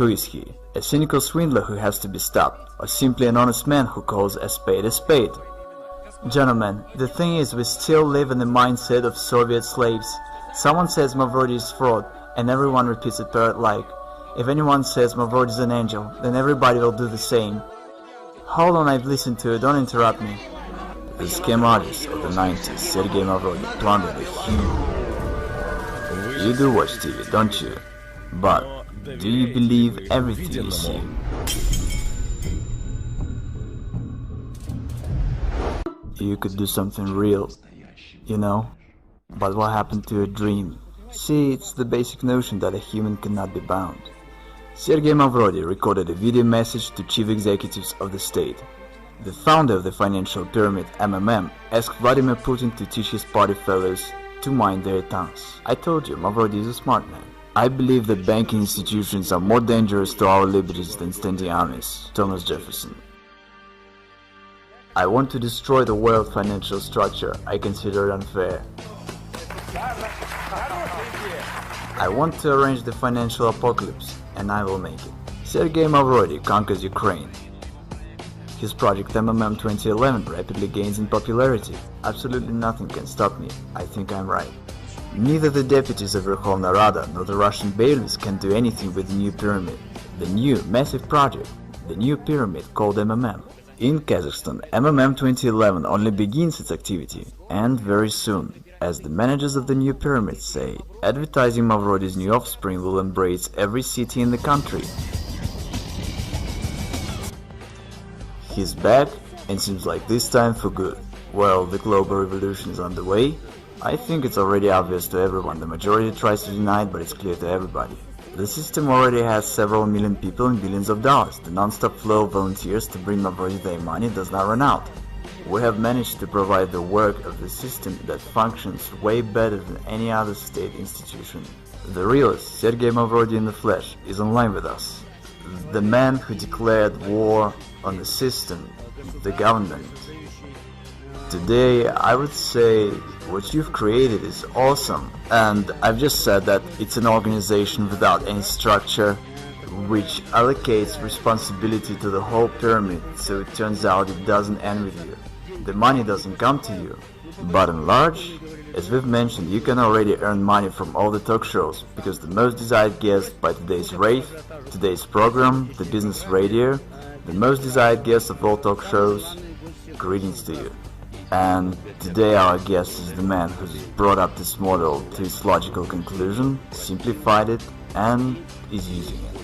Who is he? A cynical swindler who has to be stopped, or simply an honest man who calls a spade a spade? Gentlemen, the thing is, we still live in the mindset of Soviet slaves. Someone says Mavrodi is fraud, and everyone repeats it parrot-like. If anyone says Mavrodi is an angel, then everybody will do the same. Hold on, I've listened to it, don't interrupt me. The scam artist of the 90s, Sergey Mavrodi, plundered a huge... You do watch TV, don't you? But do you believe everything you see? You could do something real, you know? But what happened to your dream? See, it's the basic notion that a human cannot be bound. Sergey Mavrodi recorded a video message to chief executives of the state. The founder of the financial pyramid, MMM, asked Vladimir Putin to teach his party fellows to mind their tongues. I told you, Mavrodi is a smart man. I believe that banking institutions are more dangerous to our liberties than standing armies. Thomas Jefferson. I want to destroy the world financial structure. I consider it unfair. I want to arrange the financial apocalypse, and I will make it. Sergey Mavrodi conquers Ukraine. His project MMM 2011 rapidly gains in popularity. Absolutely nothing can stop me. I think I'm right. Neither the deputies of Verkhovna Rada nor the Russian bailiffs can do anything with the new pyramid. The new, massive project, the new pyramid called MMM. In Kazakhstan, MMM 2011 only begins its activity, and very soon, as the managers of the new pyramid say, advertising Mavrodi's new offspring will embrace every city in the country. He's back, and seems like this time for good. Well, the global revolution is on the way. I think it's already obvious to everyone. The majority tries to deny it, but it's clear to everybody. The system already has several million people and billions of dollars. The non-stop flow of volunteers to bring Mavrodi their money does not run out. We have managed to provide the work of the system that functions way better than any other state institution. The realist, Sergey Mavrodi in the flesh, is online with us. The man who declared war on the system, the government. Today, I would say what you've created is awesome, and I've just said that it's an organization without any structure, which allocates responsibility to the whole pyramid, so it turns out it doesn't end with you. The money doesn't come to you. Bottom large, as we've mentioned, you can already earn money from all the talk shows, because the most desired guest by today's rave, today's program, the business radio, the most desired guest of all talk shows, greetings to you. And today our guest is the man who's brought up this model to its logical conclusion, simplified it, and is using it.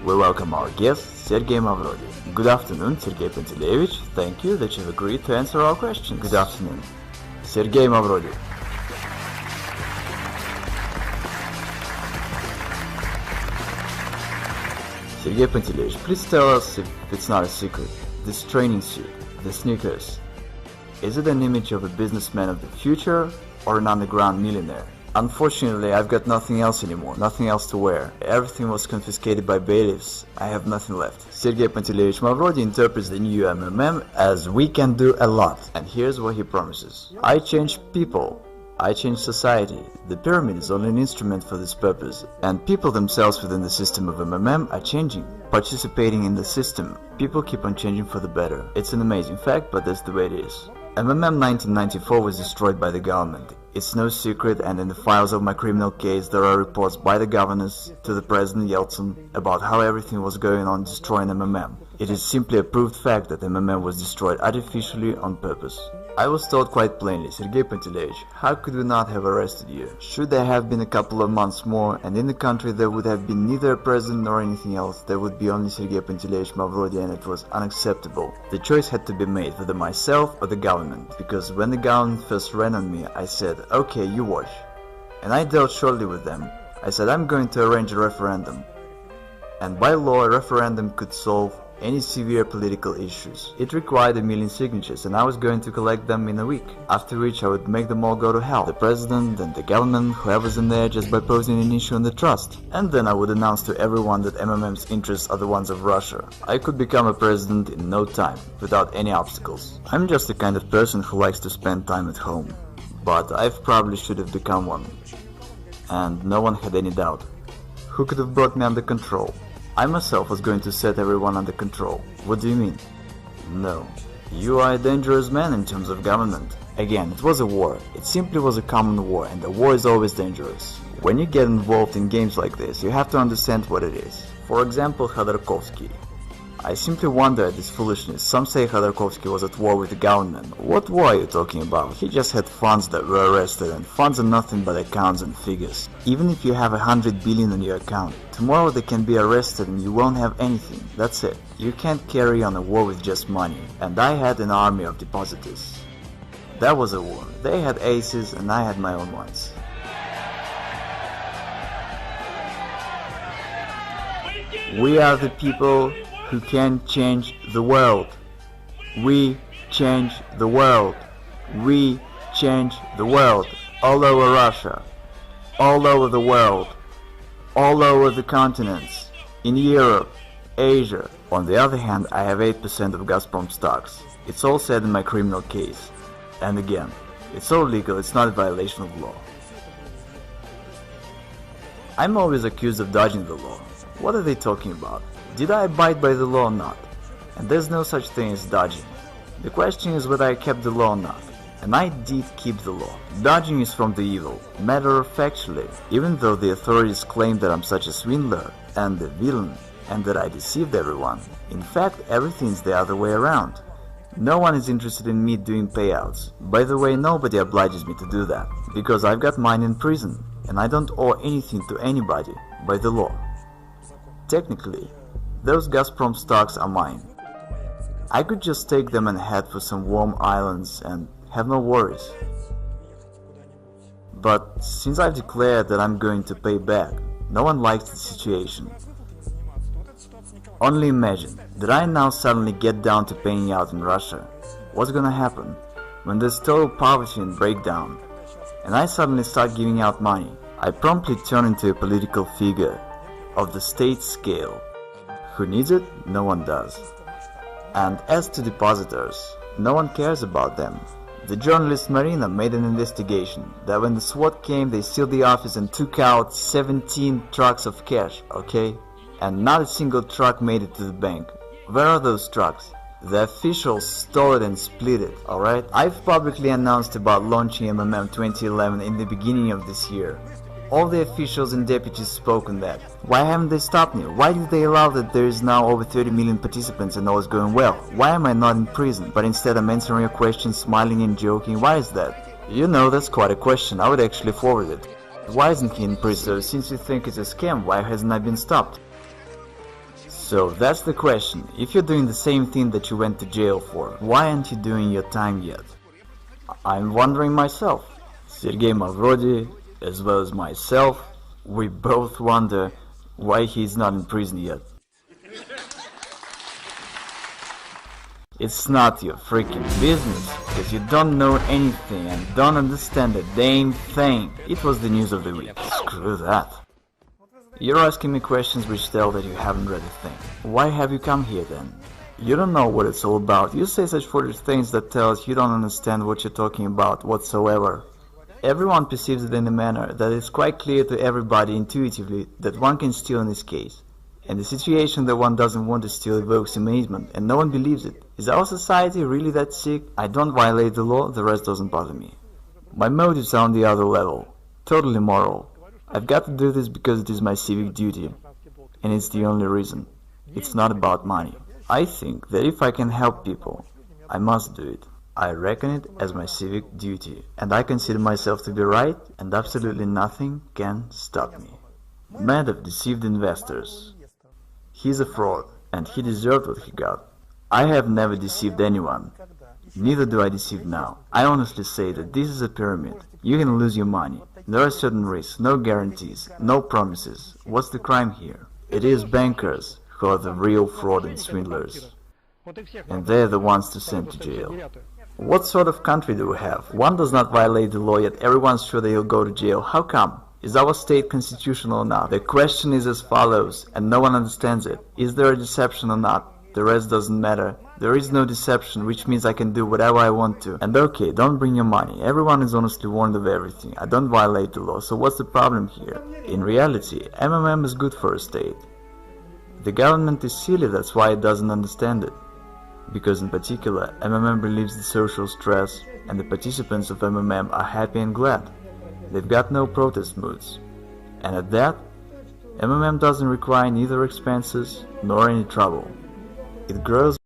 We welcome our guest, Sergey Mavrodi. Good afternoon, Sergey Panteleyevich. Thank you that you've agreed to answer our questions. Good afternoon. Sergey Mavrodi. Sergey Panteleyevich, please tell us, if it's not a secret, this training suit, the sneakers, is it an image of a businessman of the future or an underground millionaire? Unfortunately, I've got nothing else anymore, nothing else to wear. Everything was confiscated by bailiffs. I have nothing left. Sergey Panteleyevich Mavrodi interprets the new MMM as we can do a lot. And here's what he promises. I change people. I change society. The pyramid is only an instrument for this purpose. And people themselves within the system of MMM are changing, participating in the system. People keep on changing for the better. It's an amazing fact, but that's the way it is. MMM 1994 was destroyed by the government. It's no secret, and in the files of my criminal case there are reports by the governors to the President Yeltsin about how everything was going on destroying MMM. It is simply a proved fact that MMM was destroyed artificially on purpose. I was told quite plainly, Sergey Panteleyevich, how could we not have arrested you? Should there have been a couple of months more, and in the country there would have been neither a president nor anything else, there would be only Sergey Panteleyevich Mavrodi, and it was unacceptable. The choice had to be made, whether myself or the government, because when the government first ran on me, I said, okay, you watch. And I dealt shortly with them. I said, I'm going to arrange a referendum. And by law, a referendum could solve any severe political issues. It required 1 million signatures, and I was going to collect them in a week, after which I would make them all go to hell, the president and the government, whoever's in there, just by posing an issue on the trust. And then I would announce to everyone that MMM's interests are the ones of Russia. I could become a president in no time, without any obstacles. I'm just the kind of person who likes to spend time at home, but I probably should have become one. And no one had any doubt. Who could have brought me under control? I myself was going to set everyone under control. What do you mean? No. You are a dangerous man in terms of government. Again, it was a war. It simply was a common war, and a war is always dangerous. When you get involved in games like this, you have to understand what it is. For example, Khodorkovsky. I simply wonder at this foolishness. Some say Khodorkovsky was at war with the government. What war are you talking about? He just had funds that were arrested, and funds are nothing but accounts and figures. Even if you have 100 billion on your account, tomorrow they can be arrested and you won't have anything. That's it. You can't carry on a war with just money. And I had an army of depositors. That was a war. They had aces and I had my own ones. We are the people who can change the world. We change the world. We change the world. All over Russia. All over the world. All over the continents. In Europe. Asia. On the other hand, I have 8% of Gazprom stocks. It's all said in my criminal case. And again, it's all legal, it's not a violation of law. I'm always accused of dodging the law. What are they talking about? Did I abide by the law or not? And there's no such thing as dodging. The question is whether I kept the law or not. And I did keep the law. Dodging is from the evil. Matter of factually, even though the authorities claim that I'm such a swindler and a villain and that I deceived everyone, in fact everything's the other way around. No one is interested in me doing payouts. By the way, nobody obliges me to do that, because I've got mine in prison, and I don't owe anything to anybody by the law. Technically, those Gazprom stocks are mine. I could just take them and head for some warm islands and have no worries. But since I've declared that I'm going to pay back, no one likes the situation. Only imagine that I now suddenly get down to paying out in Russia. What's gonna happen when there's total poverty and breakdown, and I suddenly start giving out money? I promptly turn into a political figure of the state scale. Who needs it? No one does. And as to depositors, no one cares about them. The journalist Marina made an investigation that when the SWAT came, they sealed the office and took out 17 trucks of cash, okay? And not a single truck made it to the bank. Where are those trucks? The officials stole it and split it, alright? I've publicly announced about launching MMM 2011 in the beginning of this year. All the officials and deputies spoke on that. Why haven't they stopped me? Why did they allow that there is now over 30 million participants and all is going well? Why am I not in prison, but instead I'm answering your questions, smiling and joking? Why is that? You know, that's quite a question. I would actually forward it. Why isn't he in prison? Since you think it's a scam, why hasn't I been stopped? So that's the question. If you're doing the same thing that you went to jail for, why aren't you doing your time yet? I'm wondering myself. Sergey Mavrodi, as well as myself, we both wonder why he's not in prison yet. It's not your freaking business, because you don't know anything and don't understand a damn thing. It was the news of the week. Screw that. You're asking me questions which tell that you haven't read a thing. Why have you come here then? You don't know what it's all about. You say such foolish things that tell us you don't understand what you're talking about whatsoever. Everyone perceives it in a manner that is quite clear to everybody intuitively that one can steal in this case. And the situation that one doesn't want to steal evokes amazement, and no one believes it. Is our society really that sick? I don't violate the law, the rest doesn't bother me. My motives are on the other level. Totally moral. I've got to do this because it is my civic duty, and it's the only reason. It's not about money. I think that if I can help people, I must do it. I reckon it as my civic duty, and I consider myself to be right, and absolutely nothing can stop me. Medvedev deceived investors. He's a fraud, and he deserved what he got. I have never deceived anyone. Neither do I deceive now. I honestly say that this is a pyramid. You can lose your money. There are certain risks, no guarantees, no promises. What's the crime here? It is bankers who are the real fraud and swindlers. And they're the ones to send to jail. What sort of country do we have? One does not violate the law, yet everyone's sure that he'll go to jail. How come? Is our state constitutional or not? The question is as follows, and no one understands it. Is there a deception or not? The rest doesn't matter. There is no deception, which means I can do whatever I want to. And okay, don't bring your money. Everyone is honestly warned of everything. I don't violate the law, so what's the problem here? In reality, MMM is good for a state. The government is silly, that's why it doesn't understand it. Because in particular, MMM relieves the social stress, and the participants of MMM are happy and glad. They've got no protest moods. And at that, MMM doesn't require neither expenses nor any trouble. It grows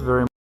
very